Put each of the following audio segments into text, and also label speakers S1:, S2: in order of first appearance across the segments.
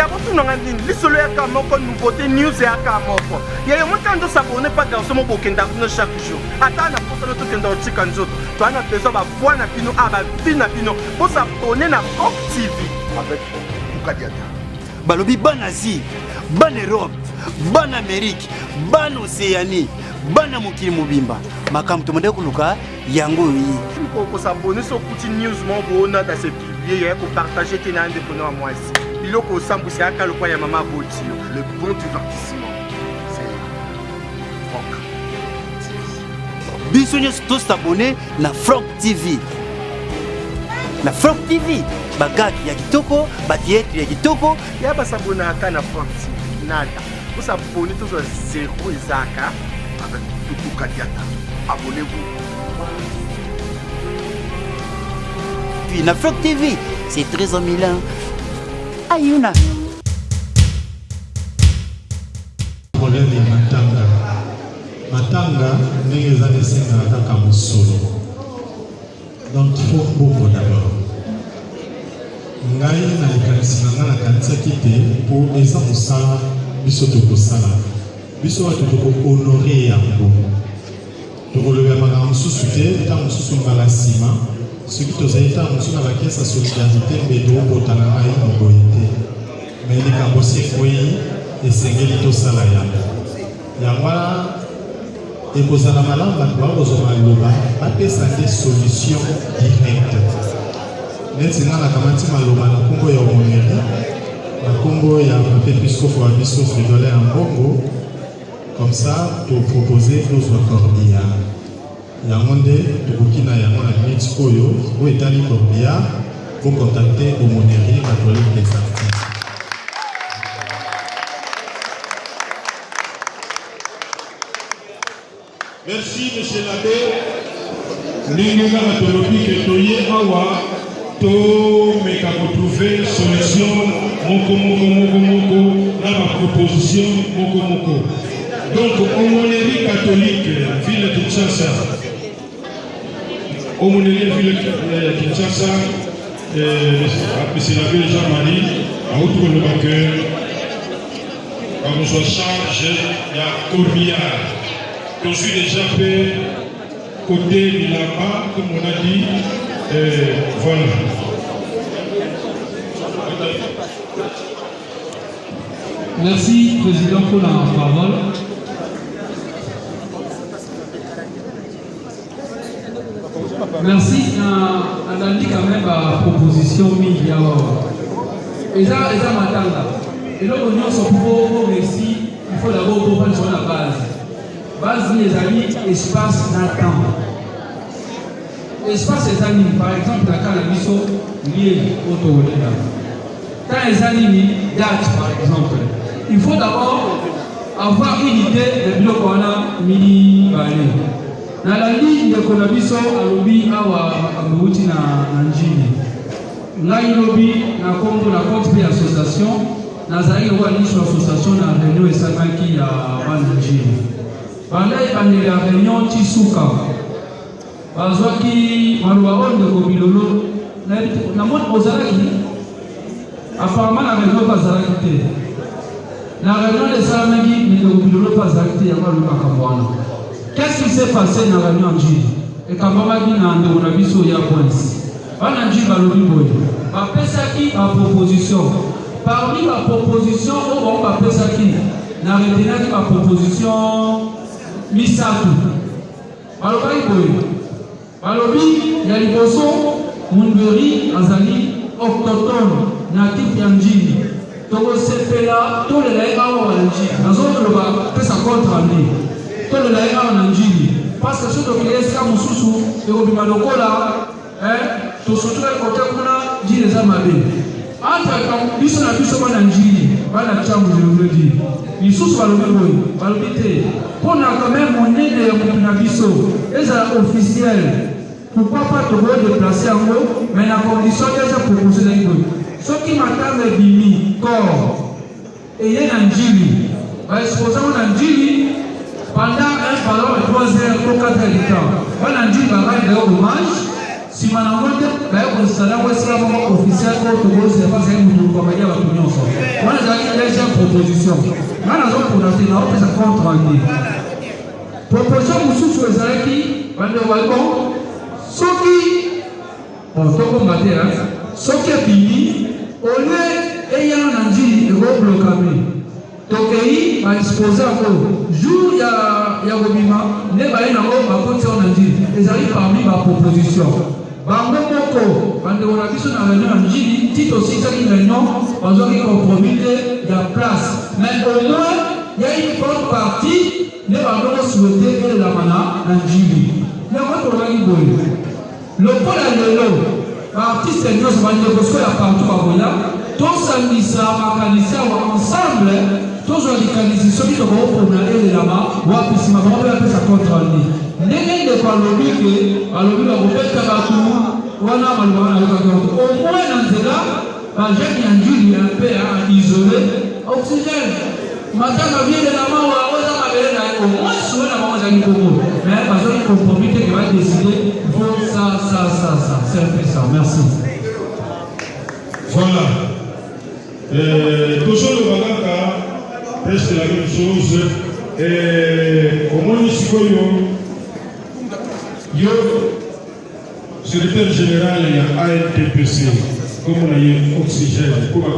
S1: ya kotunanga nini lisolo ya kamoko nouveauté news ya kamoko ya yo motando s'abonner pas garçon mo bokenda kuno chaque jour ata na posa to kenda otika nzoto to ana besoin ba voix na bino aba vie na bino pour s'abonner na Front TV avec Tukadiata
S2: balobi ban Asie ban Europe ban Amérique ban Océanie ban mokili mobimba makambo to monde kuluka yango yi
S1: ko s'abonner sur kuti news mo bona da se publier ya ko partager tena ndeko na moi ici biloko sambusi aka lokwa ya mama boti le bon divertissement c'est Front TV
S2: biso nyonso to s'abonner na Front TV na Front TV bagaki ya kitoko batietri ya kitoko
S1: ya basabona aka na Front TV nada vous abonnez tous à zéro ezaka avec Tukadiata abonnez-vous
S2: puis na Front TV c'est 13 000 ans ayuna
S3: problème ya matanga ndenge eza esenga kaka mosolo donc il faut beaucoup d'abord ngai na likanisi na nga nakanisaki te mpo eza mosala biso tokosala biso bato tokohonore yango tokolobela makambo mosusu te ntango mosusu mbala nsima soki tozali ntango mosusu na bakesi ya solidarité mbe toobotana ngai moboye te me likambo si ekwei esengeli tosala yango yango wana ekozala malamu bato bakozwa maloba bapesa te solution directe neti nga nakamati maloba na nkombo ya omoneri na nkombo ya pape episkofe wa biso Fridolin ya Mbongo comme ça toproposer tozwa corbillard yango nde tokoki na yango na minute oyo po etali corbillard kocontacte omoneri catholique des artistes.
S4: Merci, monsieur l'abbé. Nous avons dit awa to meka trouver solution moko na ma proposition moko. Donc, aumônerie catholique, ville de Kinshasa. Aumônerie ville de Kinshasa, monsieur l'abbé Jean-Marie, à outre le vainqueur, comme je charge, il y a corbillard. Je suis déjà fait côté Milamba, comme on a dit, voilà.
S5: Merci, Président, pour la parole. Merci, on a dit quand même la proposition Mia. Et ça, Matanga. Et là, on a pour réussir, il faut d'abord comprendre sur la base. Base les amis, espace dans le temps. Espace les amis, par exemple, la cannabis lié au Toronto. Quand les amis date, par exemple, il faut d'abord avoir une idée de bloc qu'on a mis dans la ligne de cannabis à lobby à Mouti na Njini. Là, il lobby na Congo la compte de l'association. Nazaï ou l'association na réunion et ça qui a Njini. Pendant la réunion Tisuka, Bazwaki Malouaron de Gobilolo, la mode Ozaraki, apparemment la réunion Bazaraki. La réunion de Salamagi, mais de Gobilolo Bazaraki, à Malouakamwana. Qu'est-ce qui s'est passé dans la réunion Anjili? Et Kamamagi n'a pas de biso ya points. Anjili Balobi Boy. Bapesaki a proposition. Parmi la proposition, on va Bapesaki. N'a retenaki ma proposition. Misatu. Balobi boy. Balobi ya liboso Mundori azali autochtone natif ya Njili. Toko sepela to le laika wa Njili. Nazo loba pesa contre ndi. To le laika wa Njili. Parce que ce que les cas mususu et au bimalokola to sotra côté kuna Njili za mabe. Ata quand biso na biso bana Njili bana chambu je le dis. Lisusu balobi te. On a quand même monnaie de Monabiso, et c'est officiel. Pourquoi pas te déplacer en haut, mais la condition que j'ai proposé d'un peu. Ce qui m'attend est bimi, corps, et il y a un Njili. Exposant un Njili pendant un ballon de 3 heures pour 4 heures de temps. Un Njili va avoir un hommage. Si je suis officiel, pour te c'est pas un peu de proposition. Nana zo pour la tena opesa contre andi. Proposition mususu ezalaki bande walko soki toko matera soki bini ole eyana nanji ego blokame. Tokei ba disposer ko jour ya gobima ne ba ina ko ba ko tsona nanji ezali parmi ba proposition. Bango moko bande wana biso na réunion njili tito sisa ki réunion bazaki compromis ya place mais au moins il y a une bonne partie ne bango souhaiter que la mana njili ya ko tongi boye lokola lelo artiste nyos bande ko so ya partout ba boya to sangisa makanisa wa ensemble to zo likanisi so ki to ko problème de la ma wa pisima ba ba pesa contrôle ndenge de kwa lobike alobi ba kopeka batu wana malwana yoka ko au moins na nzela ba jeune ya njuli ya pe a isolé oxygène matanga vile na mawa oza mabele na au moins so na mawa zangi koko mais ba zo compromis que va décider pour ça c'est un peu ça merci.
S4: Voilà. Toujours le Balaka, presque la même chose. Au moins, yo, secrétaire général, il y a ANTPC, comme on a eu oxygène, comme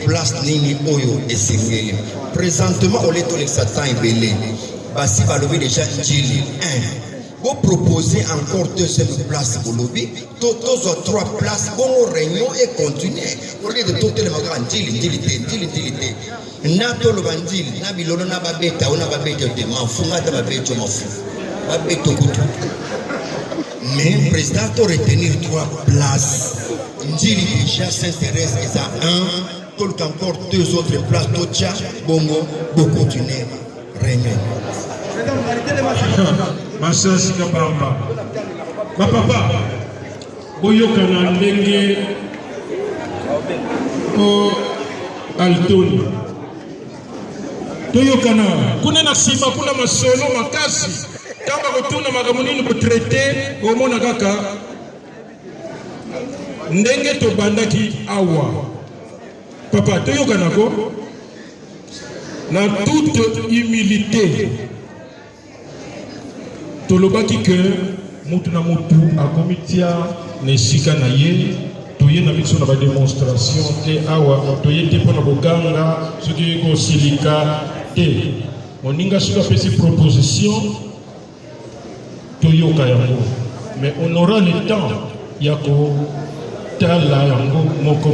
S6: place nini oyo esengeli présentement au leto l'exatan ebele basi balobi déjà njili 1 vous proposez encore 2e place pour lobby tozo 3 places bon réunion et continuer au lieu de tout le magara njili na to lo bandili na bilolo na babeta ona babeta de mafunga ta babeta mafu babeto kutu mais le président doit retenir 3 places. Njili déjà s'intéresse à 1, tout encore 2 autres places. Tocha, Bongo, beaucoup de réunion.
S4: Ma soeur Sikabamba, ma papa, Boyokana Ndenge, O Altoni. Toyokana, Kuna Sima, Kuna Masolo, Makasi. Kama kutuna magamuni ko traité au mona kaka ndenge to bandaki awa papa to yokana ko na toute humilité to lobaki que mutu na mutu akomitia ne sika na ye to ye na biso na ba démonstration te awa to ye te pona boganga soki ko silika te moninga suka pesi proposition Toyoka yango, mais on aura le temps yako tala yango moko.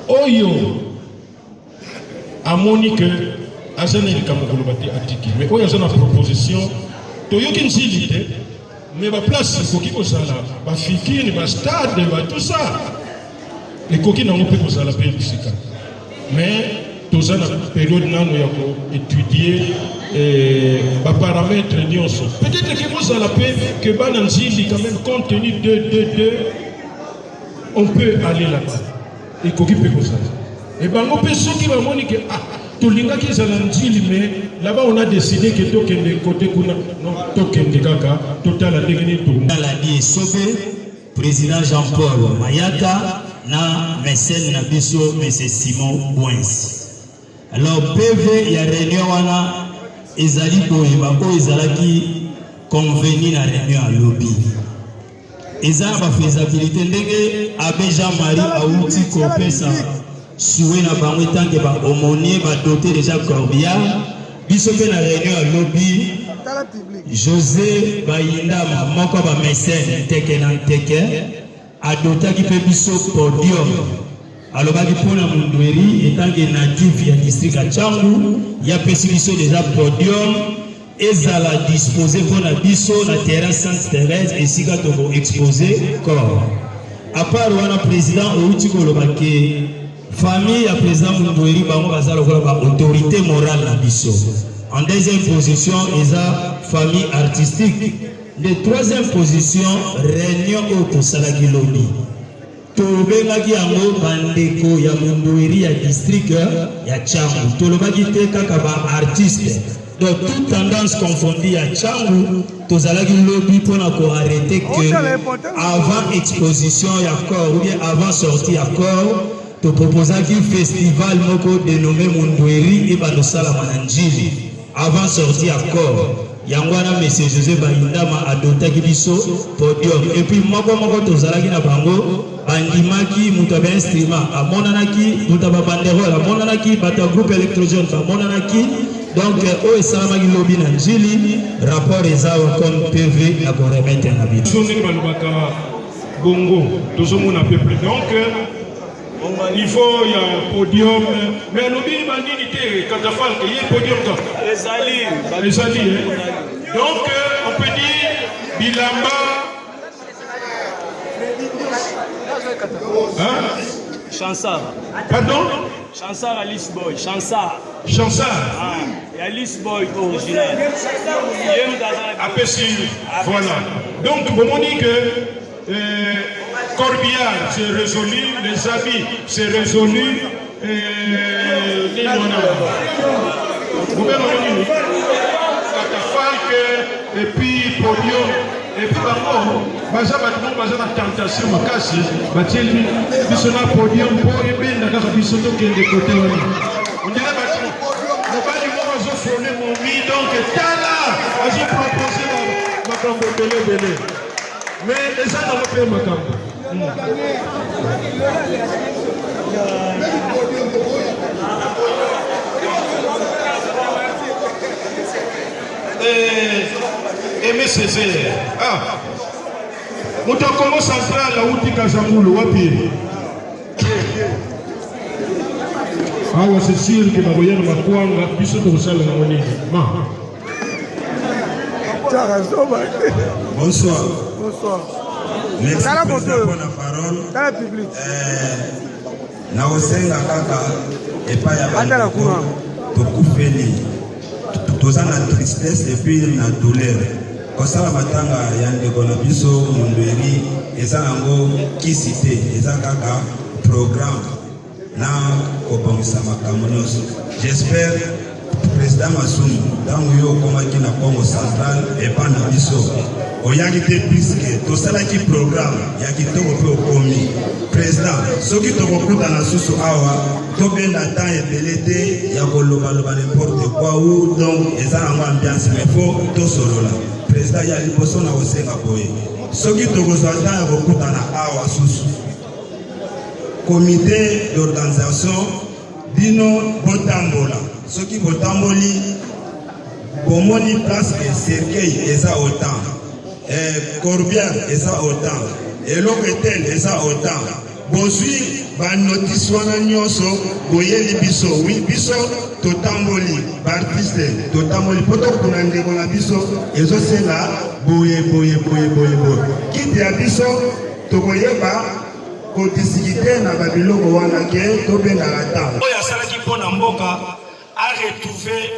S4: Oyo amoni que azana likamokolo bati atiki, mais oyo azana proposition toyoki nzilite, mais ba place koki ko sala, ba fikini, ba stade, ba tout ça. Et koki na ngope ko sala pe bisika. Mais tous en période nano yako étudier paramètres nyonso. Peut-être que vous allez la paix que Bananzili quand même compte tenu de on peut aller là-bas et qu'on peut comme ça. Et ben on peut ceux qui va monique tout l'inga qui Zananzili mais là-bas on a décidé que token de côté kuna non token de kaka total la dégainer tout.
S2: La dit Sobé président Jean-Paul Mayaka na mécène na biso monsieur Simon Bouins. Alors PV il y a réunion wana ezali boyeba ko ezalaki convenu na réunion à lobby. Ezala ba faisabilité ndenge Abbé Jean-Marie auti kopesa soué na bango tanke ba aumônier ba doté déjà corbillard biso pe na réunion à lobby José Bayinda moko ba mécène teke na teke adotaki pe biso podium. Alors, pour la Mondoueri, étant que natif du district à Tchangou, il y a déjà podium, et ça l'a disposé pour la biso, la terrasse Sainte-Thérèse, et si quand on va exposer corps. À part le président, famille, à président Mondoueri, autorité morale la biso. En deuxième position, il y a famille artistique. De troisième position, réunion au Salagi Lobby. Tolobaki yango bandeko ya Mondoueri ya district ya Tchangou. Tolobaki te kaka ba artiste Donc toute tendance confondue à Tchangou, tozalaki lobby pour arrêter que avant exposition ya corps ou bien avant sortie ya corps, to proposer un festival moko dénommé Mundweri et Badosala Mananjili avant sortie à corps. Yangwana monsieur José Bayindama adopté biso podium et puis moko tozalaki na bango bandimaki mutabe instrument amonanaki mutaba banderole amonanaki bata groupe électrogène amonanaki donc o esalamaki lobby na njili rapport ezao comme PV na ko remettre na biso
S4: sonné balobaka bongo tozomona peuple donc il faut y a un podium mais lobby bandini te katafal que y a podium donc ezali donc on peut dire bilamba
S7: Chansar.
S4: Pardon?
S7: Chansar Alice Boy. Chansar.
S4: Chansar.
S7: Et Alice Boy original.
S4: Voilà. Donc, vous m'avez dit que Corbillard, c'est résolu, les habits, c'est résolu. Vous m'avez dit et puis podium. Et puis d'abord, baza la tentation makasi, batieli biso na podium pour ebenda kaka biso to kende côté wana. On dirait bati mobali mo bazo frôler mon mi donc tala azo proposer makambo belé. Mais eza na pe makambo. Aimé Césaire. Ah, moto Congo central la outi Kazamulu wapi? Ah, c'est sûr que baboyana makwanga biso to sala na moni.
S3: Bonsoir.
S8: Bonsoir.
S3: Merci pour la parole.
S8: Dans le public.
S3: Na osenga kaka epa ya bana to kufeli. Toza na tristesse et puis na douleur. Kosala matanga ya ndeko na biso Mundweri eza nango kisite eza kaka programme na kobongisa makambo nyonso. J'espère président Masumu ntango yo okomaki na Congo central epa na biso oyaki te puisque tosalaki programme ya kitoko mpe okomi président soki tokokutana susu awa tobenda temps ebele te ya kolobaloba n'importe quoi ou donc eza nango ambiance mais fo tosolola président ya liboso na kosenga boye soki tokozwa temps ya kokutana awa susu comité d'organisation bino botambola soki botamboli bomoni place ke cercueil eza autant corbière eza autant eloko etel eza autant bozwi banotice wana nyonso boyeli biso wi biso totamboli baartiste totamboli po tokuna ndeko na biso ezosala boye kiti ya biso tokoyeba kodisikite na babiloko wana ke tobengaka ntango
S2: oyo asalaki mpo na mboka a retrouvé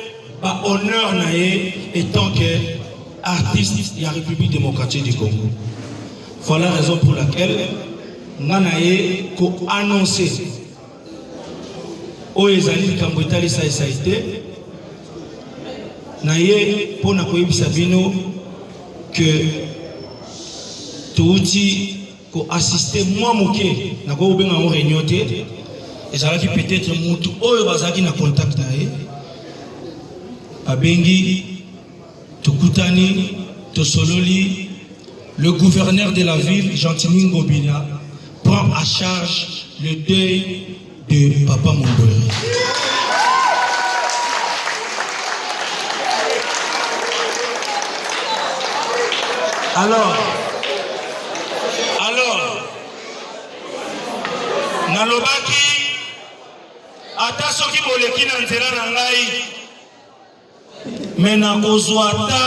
S2: ba honneur na ye étant que artiste de la République démocratique du Congo. Voilà la raison pour laquelle Nanaye ko annoncé o ezali kambo etali sa été naye pour na koyebisa bino que touti ko assister moi moké na ko benga en réunion té ezalaki peut-être mutu oyo bazaki na contact na ye abengi Tukutani, Tosololi, le gouverneur de la ville, Gentini Ngobina, prend à charge le deuil de Papa Mundweri. Alors, Nalobaki, ata soki boleki na nzela na ngai, mais na kozwa ta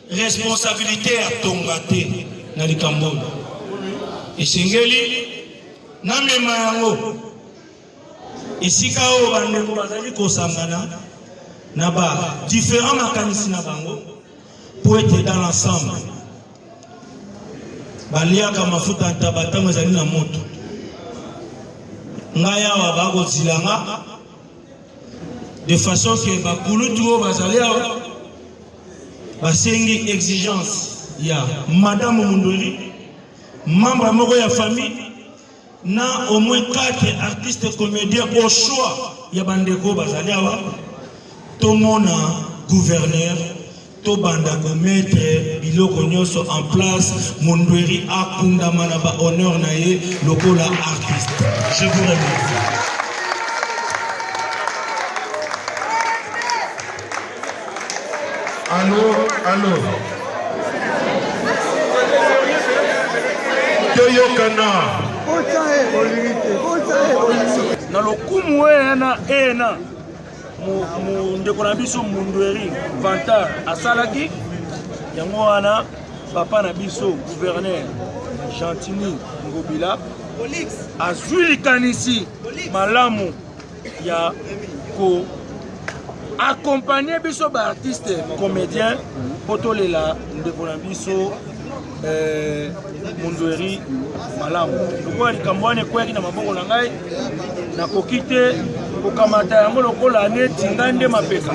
S2: responsabilité à tongate na likambo esengeli na mema yango esika oyo bandeko bazali kosangana na ba différents makanisi na bango pour être dans l'ensemble baliaka mafuta ntaba ntango ezali na moto ngai awa bakozilanga de façon que bakulutu bazalia basengi exigence ya madame Mundweri, membre moko ya famille, na au moins 4 artistes comédiens au choix ya bandeko bazalia to mona gouverneur to banda ko mettre biloko nyonso en place. Mundweri akundama na ba honneur na ye lokola artiste. Je vous remercie.
S4: Allô. Toyokana.
S7: Na lokumu ena ndeko na biso Mundweri Vanta asalaki yango wana papa na biso gouverneur Chantini Ngobila azwi likanisi malamu ya ko accompagner biso ba artiste comédien potolela ndeko na biso Mundweri malamu lokola likambo wana ekweyaki na maboko na ngai nakoki te kokamata yango lokola neti ngai nde mapeka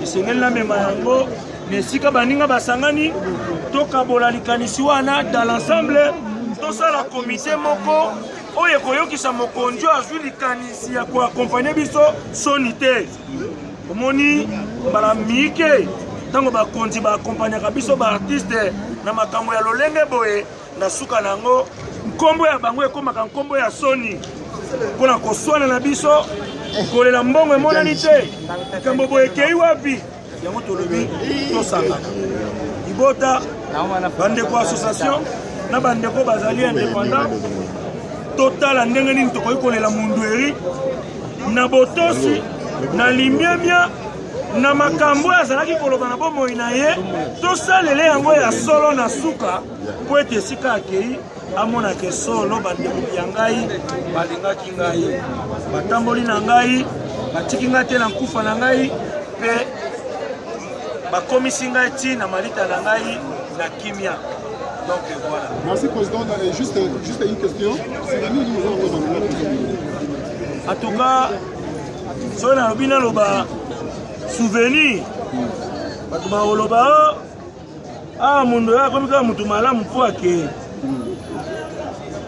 S7: esengeli namema yango na esika baninga basangani tokabola likanisi wana dans l'ensemble tosala komite moko oyo ekoyokisa mokonzi azwi likanisi ya koakompagne biso soni te omoni mbala mike ntango bakonzi baakompagnaka biso baartiste na makambo ya lolenge boye na suka nango nkombo ya bango ekomaka nkombo ya soni mpona koswana na biso kolela mbongo emonani te likambo boye ekei wapi yango tolobi tosangana libota bandeko association na bandeko bazali indépendant totala ndenge nini tokoki kolela Mundweri na botosi na limyamya na makambo azalaki koloba na bomoi na ye tosalele yango ya solo na suka po ete esika akei amonake solo bandeko ya ngai balingaki ngai batamboli na ngai batiki ngai te na nkufa na ngai mpe bakomisi ngai ti na malita na ngai na kimia. Donc voilà.
S8: Merci président. Juste une question.
S7: En tout cas, soki nalobi naloba souvenir bato bakoloba Mundweri akomi kaka mutu malamu mpo akei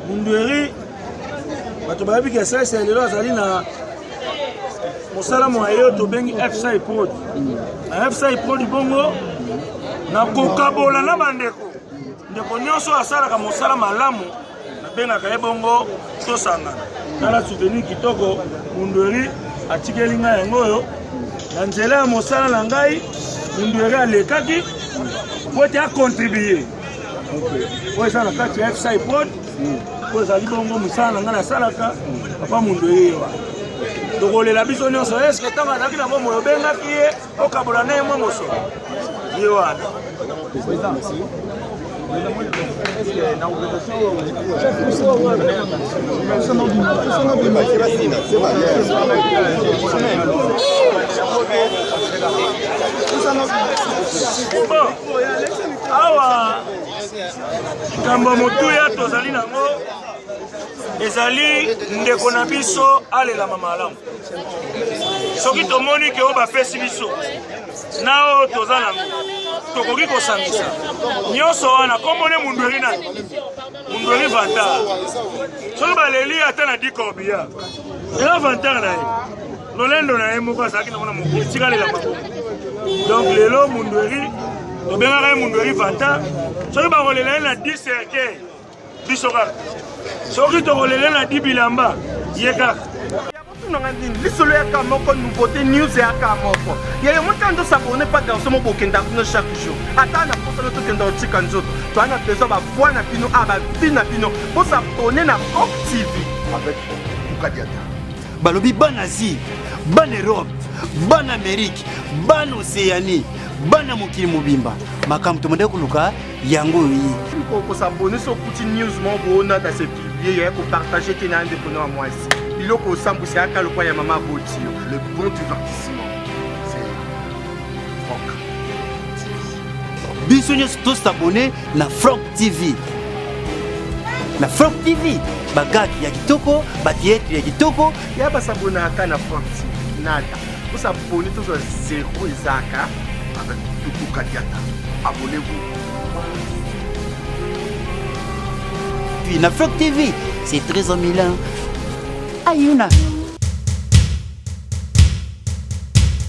S7: Mundweri bato bayebi ke esalisa lelo azali na mosala moye oyo tobengi FSI Prod na FSI Prod bongo na kokabola na bandeko ndeko nyonso asalaka mosala malamu nabengaka ye bongo tosangana tala souvenir kitoko Mundweri atikeli ngai yango oyo na nzela ya mosala na ngai Mundweri alekaki po ete akontribue oyo eza na kati ya FSI Prod po ezali bongo mosala na ngai nasalaka papa Mundweri yewa tokolela biso nyonso eske ntango azalaki na bomoi obengaki ye okabola na ye mwa moso ye wana. Awa likambo motuya tozali nango ezali ndeko na biso alelama malamu soki tomoni ke oyo bapesi biso na oyo toza nango tokoki kosangisa nyonso wana kombone Mundweri nani Mundweri Vanta soki baleli ata na dikobia eza Vanta na ye lolendo na ye moko azalaki nango na mokili tikalela maboko. Donc lelo Mundweri tobengaka ye Mundweri Vanta soki bakolela ye na 10 cercueil biso kaka soki tokolela na 10 bilamba ye kaka
S1: lisolo yaka moko nouveauté news yaka moko yeye motando s'abonner pas dans mon bokenda kuno chaque jour ata na posa to kenda otika nzoto to ana besoin ba foi na bino aba vie na bino pour s'abonner na Front TV avec Mukadiata
S9: balobi ban Asie ban Europe ban Amérique ban Océanie bana mokili mobimba makambo tomonde kuluka yango yi
S1: pour s'abonner sur petit news mon bona dans ce publier ya ko partager tina ande kono moi ici biloko sambuse aka lo ya mama boti le bon divertissement c'est Front
S9: biso nyonso to s'abonner na Front TV na Front TV bagaki ya kitoko batietri ya kitoko
S1: ya basabona aka na Front nada abonnez tous à 0 Isaka avec tout Kadiata. Abonnez-vous.
S9: Puis na Floc TV, c'est très en Milan. Ayuna.